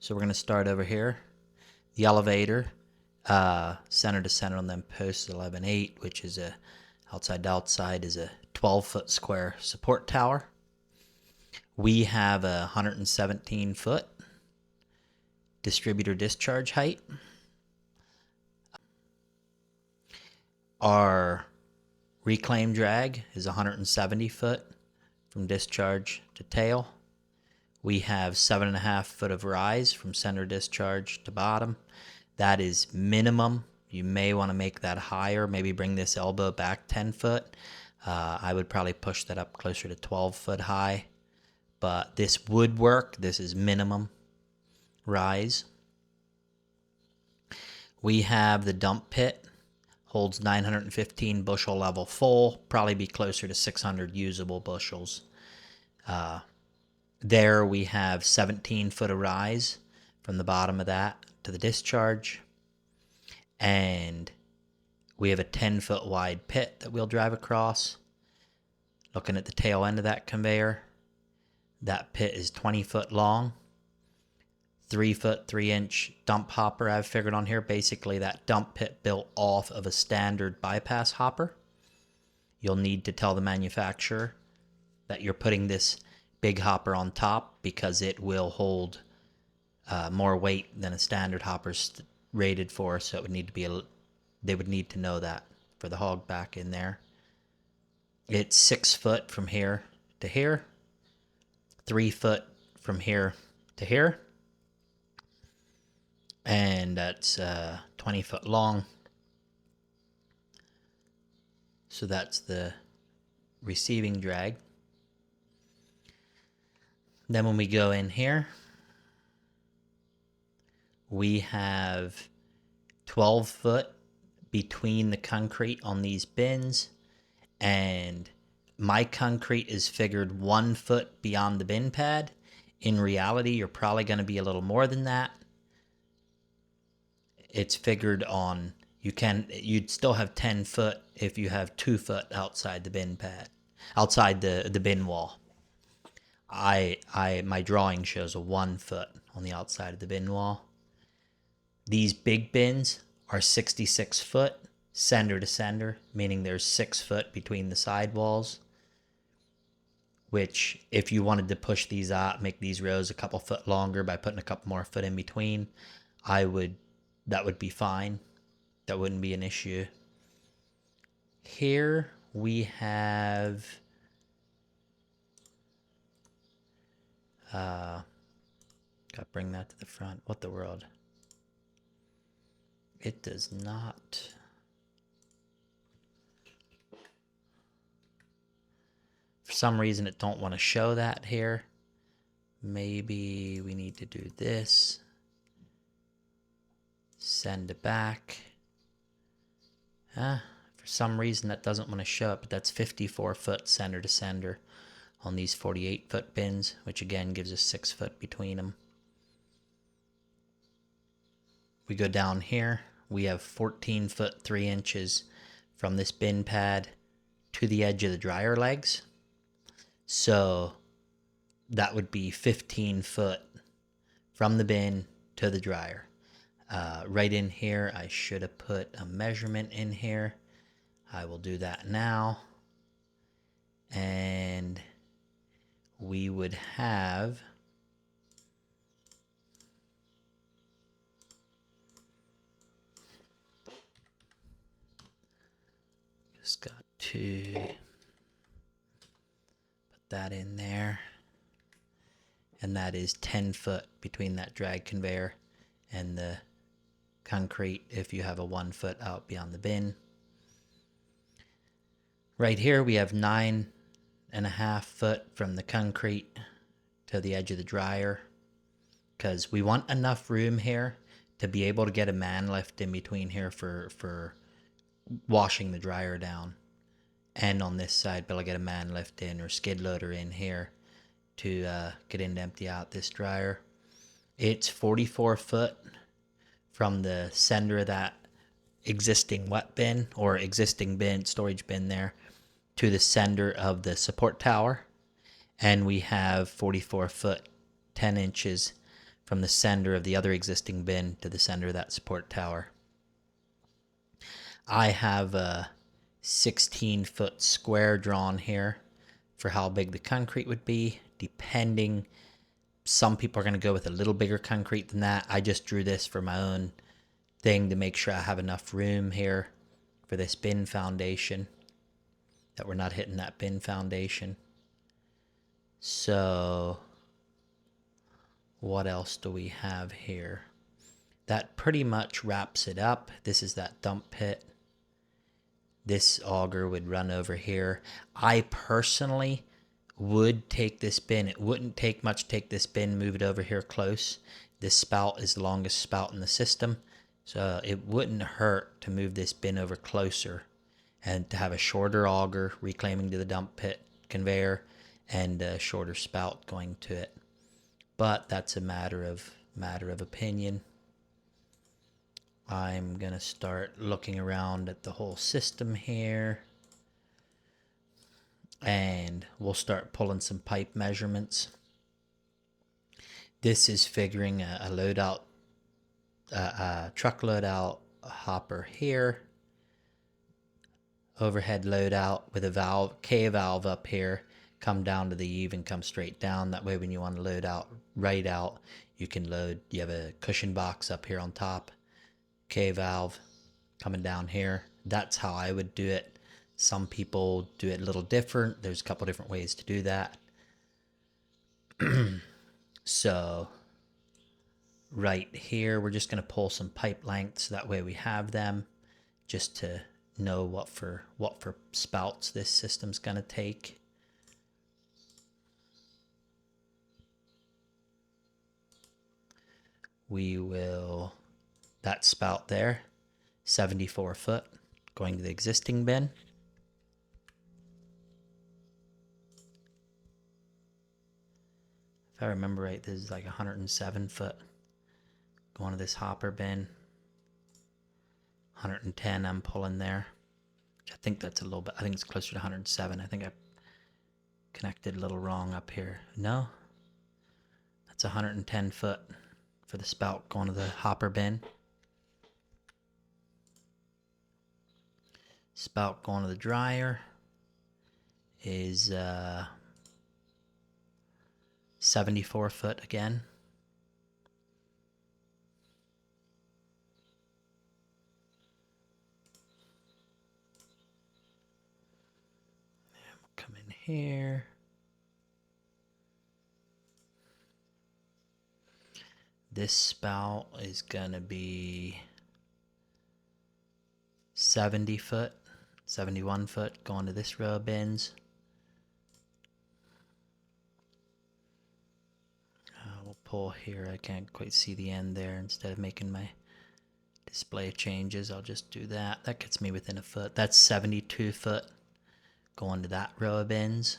So we're going to start over here. The elevator, center to center on them posts 11.8, which is a outside to outside is a 12-foot square support tower. We have a 117-foot distributor discharge height. Our reclaim drag is 170 foot from discharge to tail. We have 7.5 foot of rise from center discharge to bottom. That is minimum. You may want to make that higher, maybe bring this elbow back 10 foot. I would probably push that up closer to 12 foot high, but this would work. This is minimum rise. We have the dump pit, holds 915 bushel level full, probably be closer to 600 usable bushels. There we have 17 foot of rise from the bottom of that to the discharge. And we have a 10-foot wide pit that we'll drive across. Looking at the tail end of that conveyor, that pit is 20 foot long. 3 foot 3-inch dump hopper I've figured on here. Basically that dump pit built off of a standard bypass hopper. You'll need to tell the manufacturer that you're putting this big hopper on top because it will hold more weight than a standard hopper's rated for, so it would need to be they would need to know that for the hog back in there. It's 6 foot from here to here, 3 foot from here to here, and that's 20 foot long. So that's the receiving drag. Then when we go in here, we have 12 foot between the concrete on these bins, and my concrete is figured 1 foot beyond the bin pad. In reality, you're probably going to be a little more than that. It's figured on, you'd still have 10 foot if you have 2 foot outside the bin pad, outside the bin wall. My drawing shows a 1 foot on the outside of the bin wall. These big bins are 66 foot center to center, meaning there's 6 foot between the side walls, which if you wanted to push these out, make these rows a couple foot longer by putting a couple more foot in between, that would be fine. That wouldn't be an issue. Here we have gotta bring that to the front. What the world? It does not. For some reason it don't want to show that here. Maybe we need to do this. Send it back. For some reason that doesn't want to show it, but that's 54 foot center to center on these 48 foot bins, which again gives us 6 foot between them. We go down here. We have 14 foot 3 inches from this bin pad to the edge of the dryer legs. So that would be 15 foot from the bin to the dryer. Right in here, I should have put a measurement in here. I will do that now. And we would have just got to put that in there, and that is 10 foot between that drag conveyor and the concrete if you have a 1 foot out beyond the bin. Right here we have 9.5 foot from the concrete to the edge of the dryer, because we want enough room here to be able to get a man lift in between here for washing the dryer down, and on this side be able to get a man lift in or skid loader in here to get in to empty out this dryer. It's 44 foot from the center of that existing wet bin or existing bin, storage bin there, to the center of the support tower. And we have 44 foot 10 inches from the center of the other existing bin to the center of that support tower. I have a 16-foot square drawn here for how big the concrete would be, depending. Some people are going to go with a little bigger concrete than that. I just drew this for my own thing to make sure I have enough room here for this bin foundation, that we're not hitting that bin foundation. So what else do we have here? That pretty much wraps it up. This is that dump pit. This auger would run over here. I personally would take this bin. It wouldn't take much to take this bin, move it over here close. This spout is the longest spout in the system, so it wouldn't hurt to move this bin over closer and to have a shorter auger reclaiming to the dump pit conveyor and a shorter spout going to it. But that's a matter of opinion. I'm gonna start looking around at the whole system here, and we'll start pulling some pipe measurements. This is figuring a load out, truck load out hopper here, overhead load out with a valve, K valve up here, come down to the eave and come straight down. That way when you want to load out right out, you can load. You have a cushion box up here on top, K valve coming down here. That's how I would do it. Some people do it a little different. There's a couple different ways to do that. So right here, we're just going to pull some pipe lengths. That way we have them just to know what for spouts this system's going to take. We will, that spout there, 74 foot, going to the existing bin. If I remember right, this is like 107 foot going to this hopper bin. 110 I'm pulling there. I think that's a little bit, I think it's closer to 107. I think I connected a little wrong up here. No, that's 110 foot for the spout going to the hopper bin. Spout going to the dryer is 74 foot again. And we'll come in here. This spout is gonna be 70 foot, 71 foot going to this row of bins. We'll pull here. I can't quite see the end there. Instead of making my display changes, I'll just do that. That gets me within a foot. That's 72 foot going to that row of bins.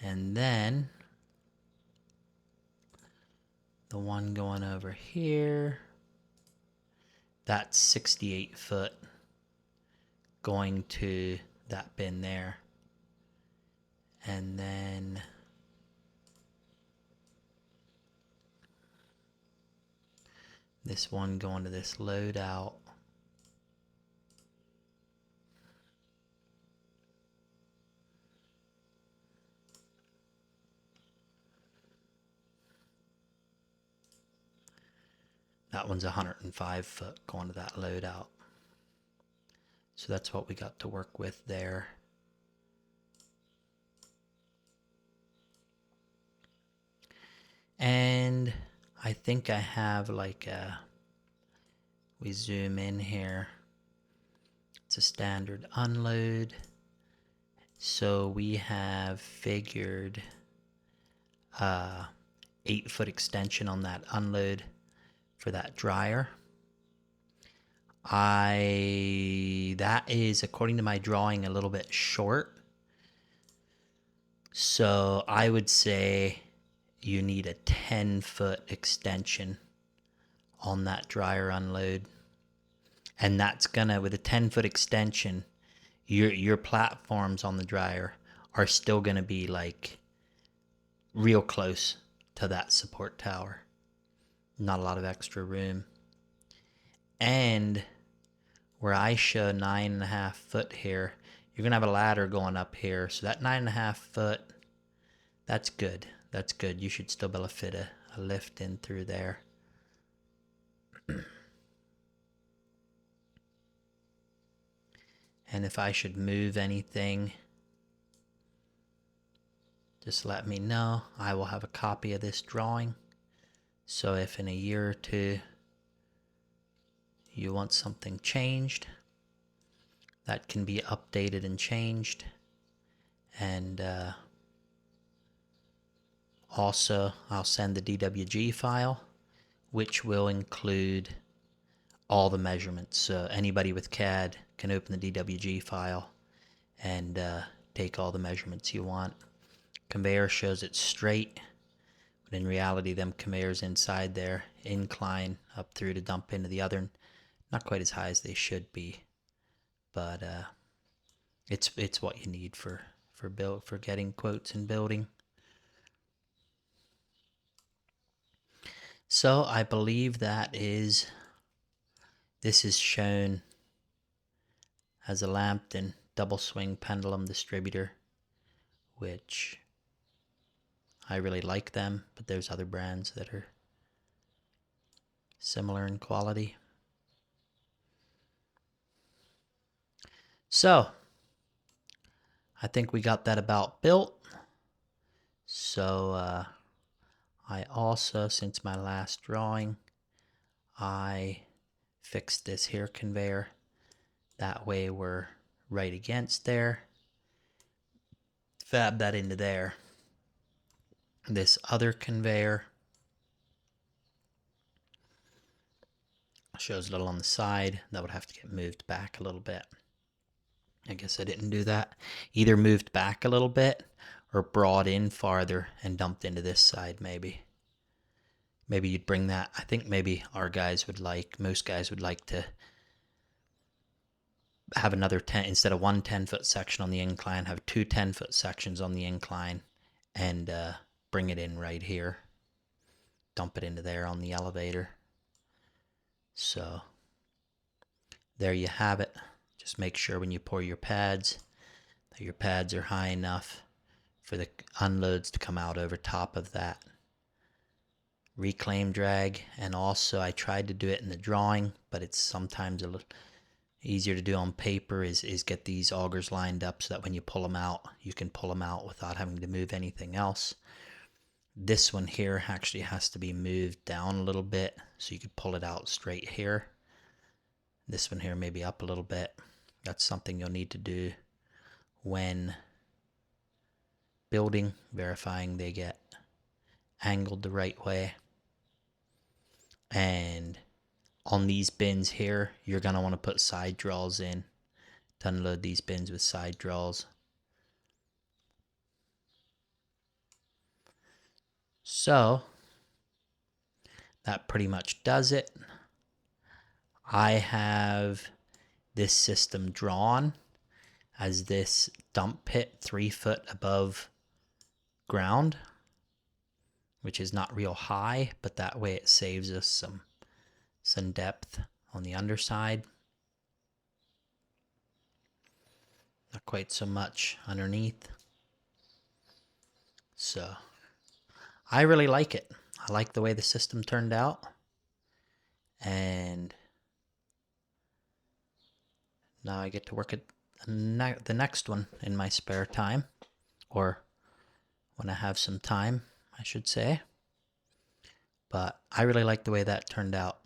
And then the one going over here, that's 68 foot going to that bin there. And then this one going to this load out. That one's 105 foot going to that load out. So that's what we got to work with there. And I think I have like a, we zoom in here, it's a standard unload. So we have figured 8 foot extension on that unload for that dryer. That is, according to my drawing, a little bit short. So I would say you need a 10 foot extension on that dryer unload. And that's gonna, with a 10 foot extension, your platforms on the dryer are still gonna be like real close to that support tower. Not a lot of extra room. And where I show 9.5 foot here, you're going to have a ladder going up here. So that 9.5 foot, that's good. That's good. You should still be able to fit a lift in through there. And if I should move anything, just let me know. I will have a copy of this drawing. So if in a year or two you want something changed, that can be updated and changed. And also I'll send the DWG file, which will include all the measurements. So anybody with CAD can open the DWG file and take all the measurements you want. Conveyor shows it straight, but in reality them conveyors inside there incline up through to dump into the other. Not quite as high as they should be, but it's what you need for getting quotes and building. So I believe this is shown as a Lambton double swing pendulum distributor, which I really like them, but there's other brands that are similar in quality. So I think we got that about built. So I also, since my last drawing, I fixed this here conveyor. That way we're right against there. Fab that into there. This other conveyor shows a little on the side. That would have to get moved back a little bit. I guess I didn't do that. Either moved back a little bit or brought in farther and dumped into this side maybe. Maybe you'd bring that. I think maybe most guys would like to have another 10, instead of one 10-foot section on the incline, have two 10-foot sections on the incline and bring it in right here. Dump it into there on the elevator. So there you have it. Just make sure when you pour your pads that your pads are high enough for the unloads to come out over top of that reclaim drag. And also I tried to do it in the drawing, but it's sometimes a little easier to do on paper, is get these augers lined up so that when you pull them out, you can pull them out without having to move anything else. This one here actually has to be moved down a little bit so you could pull it out straight here. This one here maybe up a little bit. That's something you'll need to do when building, verifying they get angled the right way. And on these bins here, you're going to want to put side drawers in to unload these bins with side drawers. So that pretty much does it. I have this system drawn as this dump pit 3 foot above ground, which is not real high, but that way it saves us some depth on the underside. Not quite so much underneath. So I really like it. I like the way the system turned out. And now I get to work at the next one in my spare time, or when I have some time, I should say. But I really like the way that turned out.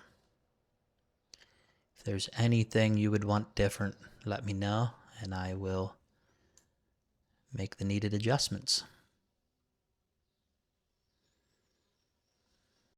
If there's anything you would want different, let me know, and I will make the needed adjustments.